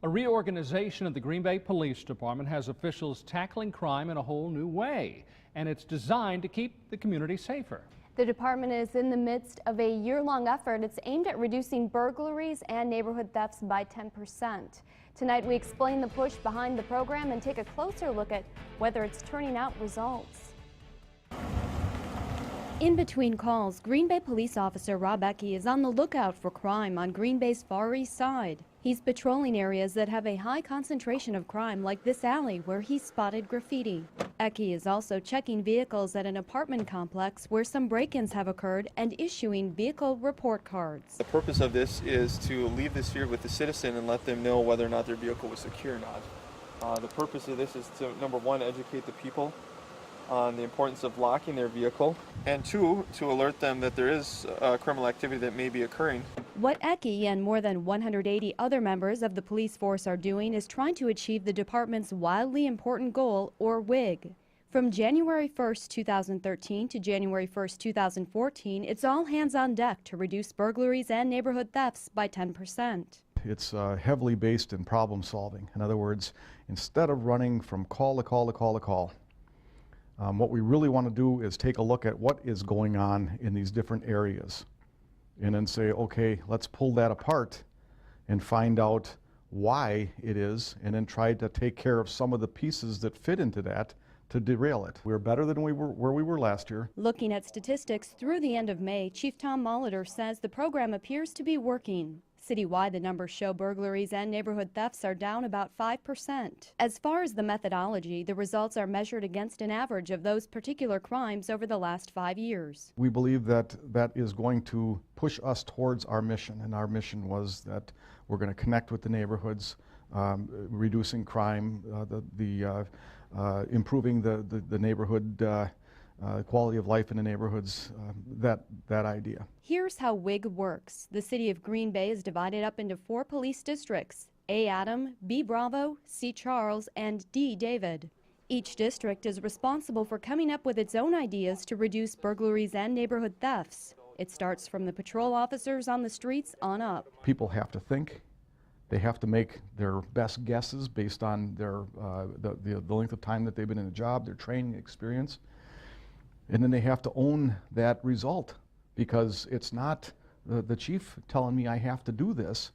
A reorganization of the Green Bay Police Department has officials tackling crime in a whole new way, and it's designed to keep the community safer. The department is in the midst of a year-long effort. It's aimed at reducing burglaries and neighborhood thefts by 10%. Tonight, we explain the push behind the program and take a closer look at whether it's turning out results. In between calls, Green Bay police officer Rob Ecke is on the lookout for crime on Green Bay's Far East Side. He's patrolling areas that have a high concentration of crime, like this alley where he spotted graffiti. Ecke is also checking vehicles at an apartment complex where some break-ins have occurred and issuing vehicle report cards. The purpose of this is to leave this here with the citizen and let them know whether or not their vehicle was secure or not. The purpose of this is to, number one, educate the people on the importance of locking their vehicle, and two, to alert them that there is criminal activity that may be occurring. What Ecke and more than 180 other members of the police force are doing is trying to achieve the department's wildly important goal, or WIG. From January 1st, 2013 to January 1st, 2014, it's all hands on deck to reduce burglaries and neighborhood thefts by 10%. It's heavily based in problem solving. In other words, instead of running from call to call to call to call, what we really want to do is take a look at what is going on in these different areas and then say, okay, let's pull that apart and find out why it is, and then try to take care of some of the pieces that fit into that to derail it. We're better than where we were last year. Looking at statistics through the end of May, Chief Tom Molitor says the program appears to be working. Citywide, the numbers show burglaries and neighborhood thefts are down about 5%. As far as the methodology, the results are measured against an average of those particular crimes over the last 5 years. We believe that that is going to push us towards our mission, and our mission was that we're going to connect with the neighborhoods, reducing crime, improving the neighborhood quality of life in the neighborhoods, that idea. Here's how WIG works. The city of Green Bay is divided up into 4 police districts: A. Adam, B. Bravo, C. Charles, and D. David. Each district is responsible for coming up with its own ideas to reduce burglaries and neighborhood thefts. It starts from the patrol officers on the streets on up. People have to think. They have to make their best guesses based on their the length of time that they've been in the job, their training experience. And then they have to own that result, because it's not the chief telling me I have to do this.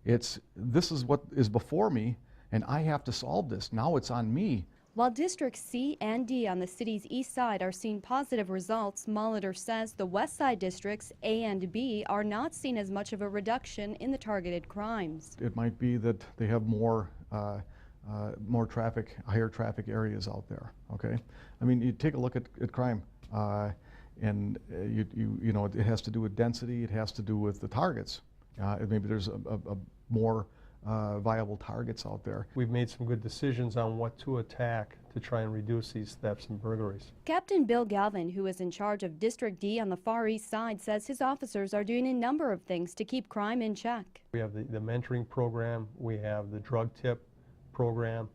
This is what is before me, and I have to solve this. Now it's on me. While districts C and D on the city's east side are seeing positive results, Molitor says the west side districts A and B are not seeing as much of a reduction in the targeted crimes. It might be that they have more traffic, higher traffic areas out there. Okay, I mean, you take a look at crime, and you know, it has to do with density. It has to do with the targets. Maybe there's a more viable targets out there. We've made some good decisions on what to attack to try and reduce these thefts and burglaries. Captain Bill Galvin, who is in charge of District D on the Far East Side, says his officers are doing a number of things to keep crime in check. We have the mentoring program. We have the drug tip program.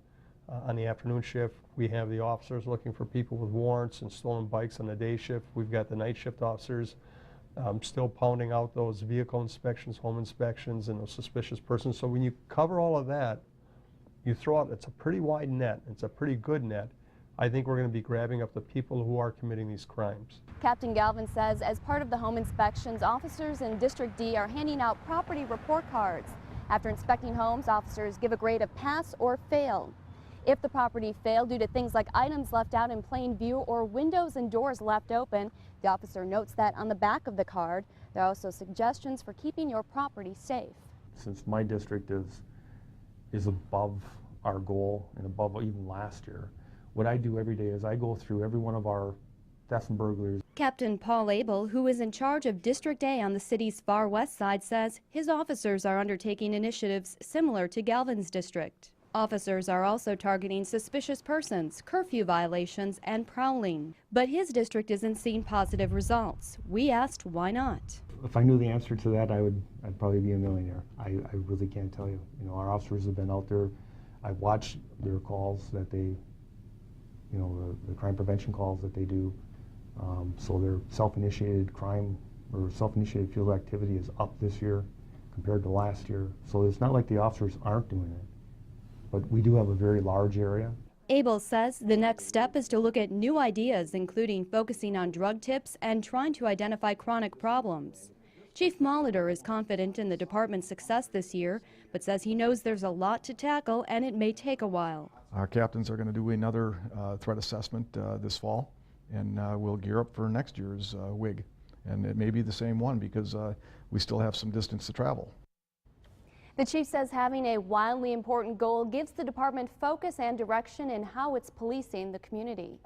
On the afternoon shift, we have the officers looking for people with warrants and stolen bikes on the day shift. We've got the night shift officers still pounding out those vehicle inspections, home inspections, and those suspicious persons. So when you cover all of that, you throw out, it's a pretty wide net. It's a pretty good net. I think we're going to be grabbing up the people who are committing these crimes. Captain Galvin says as part of the home inspections, officers in District D are handing out property report cards. After inspecting homes, officers give a grade of pass or fail. If the property failed due to things like items left out in plain view or windows and doors left open, the officer notes that on the back of the card. There are also suggestions for keeping your property safe. Since my district is above our goal and above even last year, what I do every day is I go through every one of our theft and burglaries. Captain Paul Abel, who is in charge of District A on the city's far west side, says his officers are undertaking initiatives similar to Galvin's district. Officers are also targeting suspicious persons, curfew violations, and prowling. But his district isn't seeing positive results. We asked why not. If I knew the answer to that, I'd probably be a millionaire. I really can't tell you. You know, our officers have been out there. I've watched their calls that they, you know, the crime prevention calls that they do. So their self-initiated crime or self-initiated field activity is up this year compared to last year. So it's not like the officers aren't doing it. but we do have a very large area. Abel says the next step is to look at new ideas, including focusing on drug tips and trying to identify chronic problems. Chief Molitor is confident in the department's success this year, but says he knows there's a lot to tackle and it may take a while. Our captains are going to do another threat assessment this fall, and we'll gear up for next year's WIG. And it may be the same one because we still have some distance to travel. The chief says having a wildly important goal gives the department focus and direction in how it's policing the community.